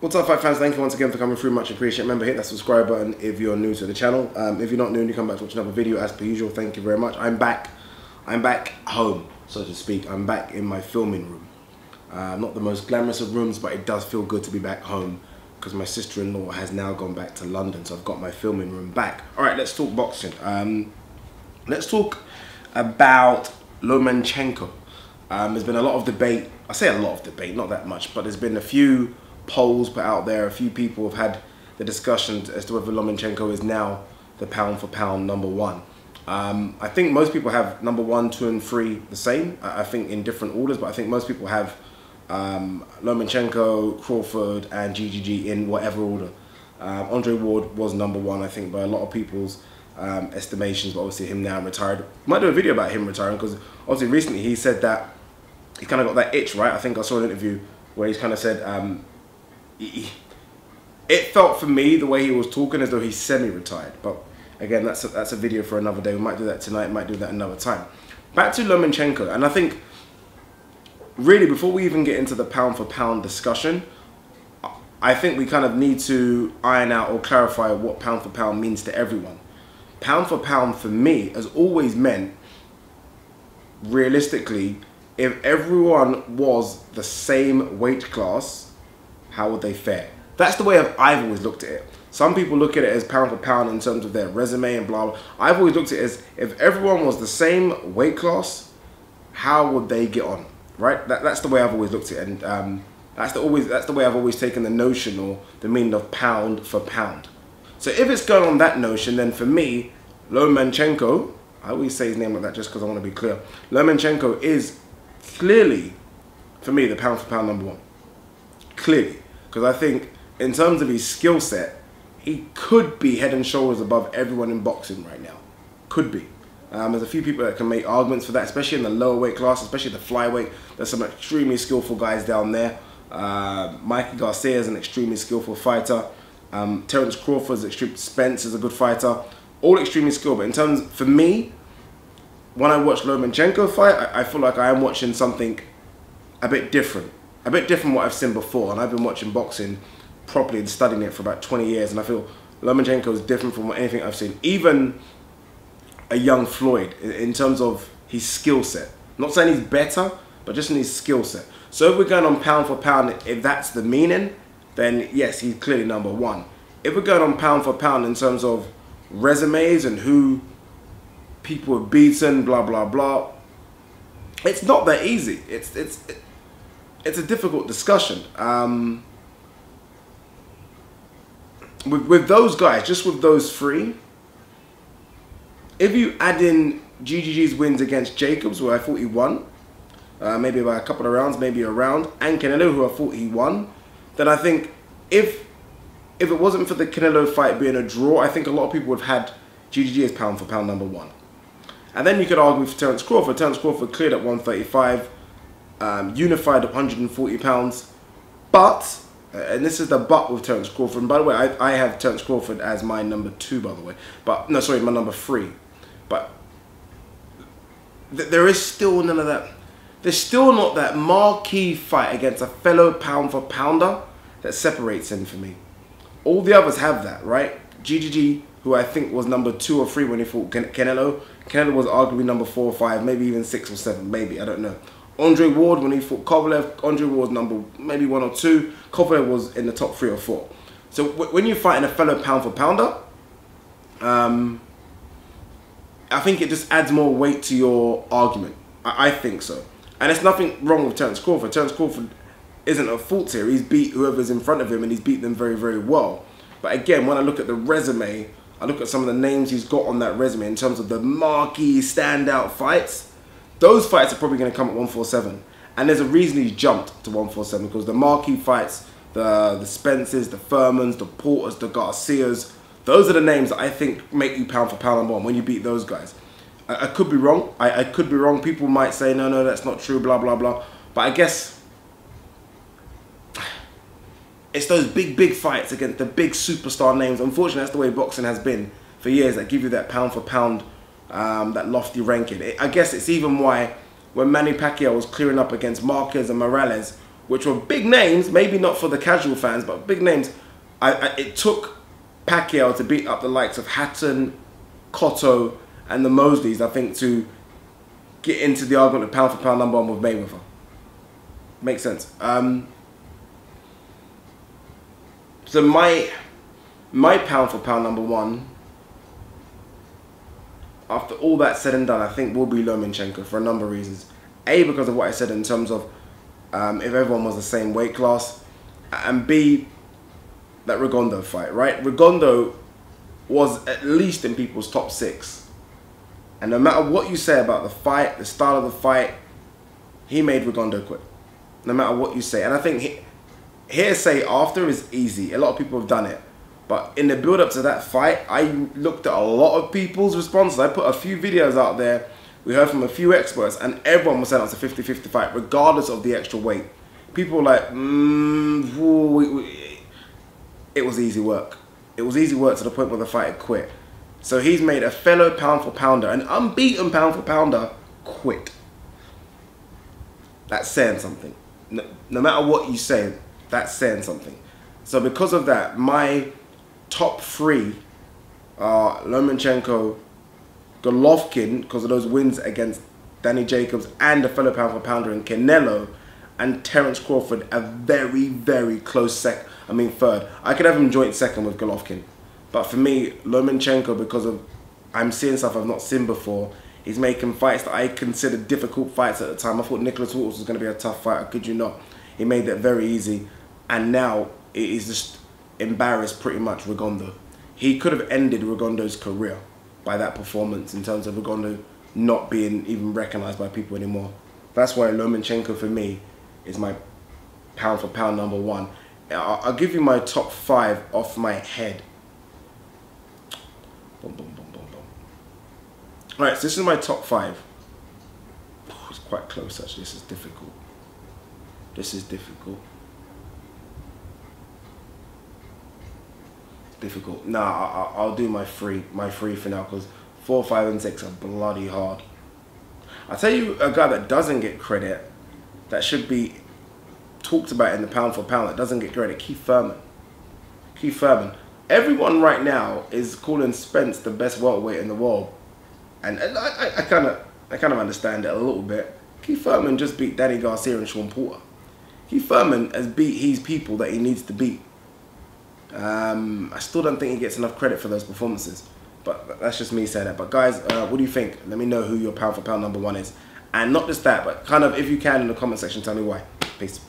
What's up, fight fans? Thank you once again for coming through. Much appreciated. Remember, hit that subscribe button if you're new to the channel. If you're not new and you come back to watch another video, as per usual, thank you very much. I'm back home, so to speak. I'm back in my filming room. Not the most glamorous of rooms, but it does feel good to be back home because my sister-in-law has now gone back to London, so I've got my filming room back. All right, let's talk boxing. Let's talk about Lomachenko. There's been a lot of debate. I say a lot of debate, not that much, but there's been a few polls put out there. A few people have had the discussions as to whether Lomachenko is now the pound for pound number one. I think most people have number 1, 2 and 3 the same. I think in different orders, but I think most people have Lomachenko, Crawford and GGG in whatever order. Andre Ward was number 1, I think, by a lot of people's estimations, but obviously him now retired. Might do a video about him retiring because obviously recently he said that he kind of got that itch, right? I think I saw an interview where he's kind of said it felt for me the way he was talking as though he's semi-retired, but again, that's a video for another day. We might do that tonight, might do that another time. Back to Lomachenko, and I think really before we even get into the pound for pound discussion, I think we kind of need to iron out or clarify what pound for pound means to everyone. Pound for pound for me has always meant, realistically, if everyone was the same weight class, how would they fare? That's the way I've always looked at it. Some people look at it as pound for pound in terms of their resume and blah, blah. I've always looked at it as if everyone was the same weight class, how would they get on, right? That's the way I've always looked at it, and that's the way I've always taken the notion or the meaning of pound for pound. So if it's going on that notion, then for me, Lomachenko, I always say his name like that just because I want to be clear. Lomachenko is clearly, for me, the pound for pound number 1. Clearly. Because I think in terms of his skill set, he could be head and shoulders above everyone in boxing right now. Could be. There's a few people that can make arguments for that, especially in the lower weight class, especially the flyweight. There's some extremely skillful guys down there. Mikey Garcia is an extremely skillful fighter. Terence Crawford is extreme. Spence is a good fighter. All extremely skilled. But in terms, for me, when I watch Lomachenko fight, I feel like I am watching something a bit different. A bit different from what I've seen before. And I've been watching boxing properly and studying it for about 20 years. And I feel Lomachenko is different from anything I've seen. Even a young Floyd in terms of his skill set. I'm not saying he's better, but just in his skill set. So if we're going on pound for pound, if that's the meaning, then yes, he's clearly number 1. If we're going on pound for pound in terms of resumes and who people have beaten, blah, blah, blah, it's not that easy. It's a difficult discussion. With those guys, just with those 3, if you add in GGG's wins against Jacobs, where I thought he won, maybe by a couple of rounds, maybe a round, and Canelo, who I thought he won, then I think if it wasn't for the Canelo fight being a draw, I think a lot of people would have had GGG as pound for pound number 1. And then you could argue for Terence Crawford. Terence Crawford cleared at 135, unified at 140 pounds, but, and this is the but with Terence Crawford, and by the way, I have Terence Crawford as my number 2, by the way, but, no, sorry, my number 3, but there is still none of that. There's still not that marquee fight against a fellow pound for pounder that separates him for me. All the others have that, right? GGG, who I think was number 2 or 3 when he fought Canelo. Canelo was arguably number 4 or 5, maybe even 6 or 7, maybe, I don't know. Andre Ward, when he fought Kovalev, Andre Ward was number maybe 1 or 2. Kovalev was in the top 3 or 4. So when you're fighting a fellow pound for pounder, I think it just adds more weight to your argument. I think so. And there's nothing wrong with Terence Crawford. Terence Crawford isn't at fault here. He's beat whoever's in front of him and he's beat them very, very well. But again, when I look at the resume, I look at some of the names he's got on that resume in terms of the marquee standout fights. Those fights are probably going to come at 147. And there's a reason he's jumped to 147 because the marquee fights, the Spencers, the Furmans, the Porters, the Garcias, those are the names that I think make you pound for pound number 1 when you beat those guys. I could be wrong. I could be wrong. People might say, no, that's not true, blah, blah, blah. But I guess it's those big fights against the big superstar names. Unfortunately, that's the way boxing has been for years, that give you that pound for pound, that lofty ranking. I guess it's even why when Manny Pacquiao was clearing up against Marquez and Morales, which were big names, maybe not for the casual fans, but big names. It took Pacquiao to beat up the likes of Hatton, Cotto, and the Mosleys, I think, to get into the argument of pound for pound number one with Mayweather. Makes sense. So my pound for pound number one, after all that said and done, I think will be Lomachenko for a number of reasons. A, because of what I said in terms of if everyone was the same weight class, and B, that Rigondeaux fight, right? Rigondeaux was at least in people's top 6. And no matter what you say about the fight, the style of the fight, he made Rigondeaux quit. No matter what you say. And I think hearsay after is easy. A lot of people have done it. But in the build-up to that fight, I looked at a lot of people's responses. I put a few videos out there. We heard from a few experts, and everyone was saying it's a 50-50 fight, regardless of the extra weight. People were like, it was easy work. It was easy work to the point where the fighter quit. So he's made a fellow pound for pounder, an unbeaten pound for pounder, quit. That's saying something. No matter what you say, that's saying something. So because of that, my top 3 are Lomachenko, Golovkin, because of those wins against Danny Jacobs and the fellow pound for pounder in Canelo, and Terence Crawford, a very, very close third. I could have him joint second with Golovkin. But for me, Lomachenko, because of I'm seeing stuff I've not seen before. He's making fights that I considered difficult fights at the time. I thought Nicholas Waltz was going to be a tough fighter. Could you not? He made that very easy. And now it is just embarrassed pretty much Rigondeaux. He could have ended Rigondoux's career by that performance in terms of Rigondeaux not being even recognised by people anymore. That's why Lomachenko for me is my pound for pound number one. I'll give you my top 5 off my head. Boom, boom, boom, boom, boom. Alright, so this is my top 5. It's quite close actually. This is difficult. This is difficult. Difficult. Nah, I'll do my three for now, because 4, 5, and 6 are bloody hard. I'll tell you a guy that doesn't get credit, that should be talked about in the pound for pound, that doesn't get credit. Keith Thurman. Keith Thurman. Everyone right now is calling Spence the best welterweight in the world, and I kind of understand it a little bit. Keith Thurman just beat Danny Garcia and Sean Porter. Keith Thurman has beat his people that he needs to beat. I still don't think he gets enough credit for those performances, but that's just me saying that. But guys, what do you think? Let me know who your pound for pound number one is, and not just that, but kind of, if you can, in the comment section, tell me why. Peace.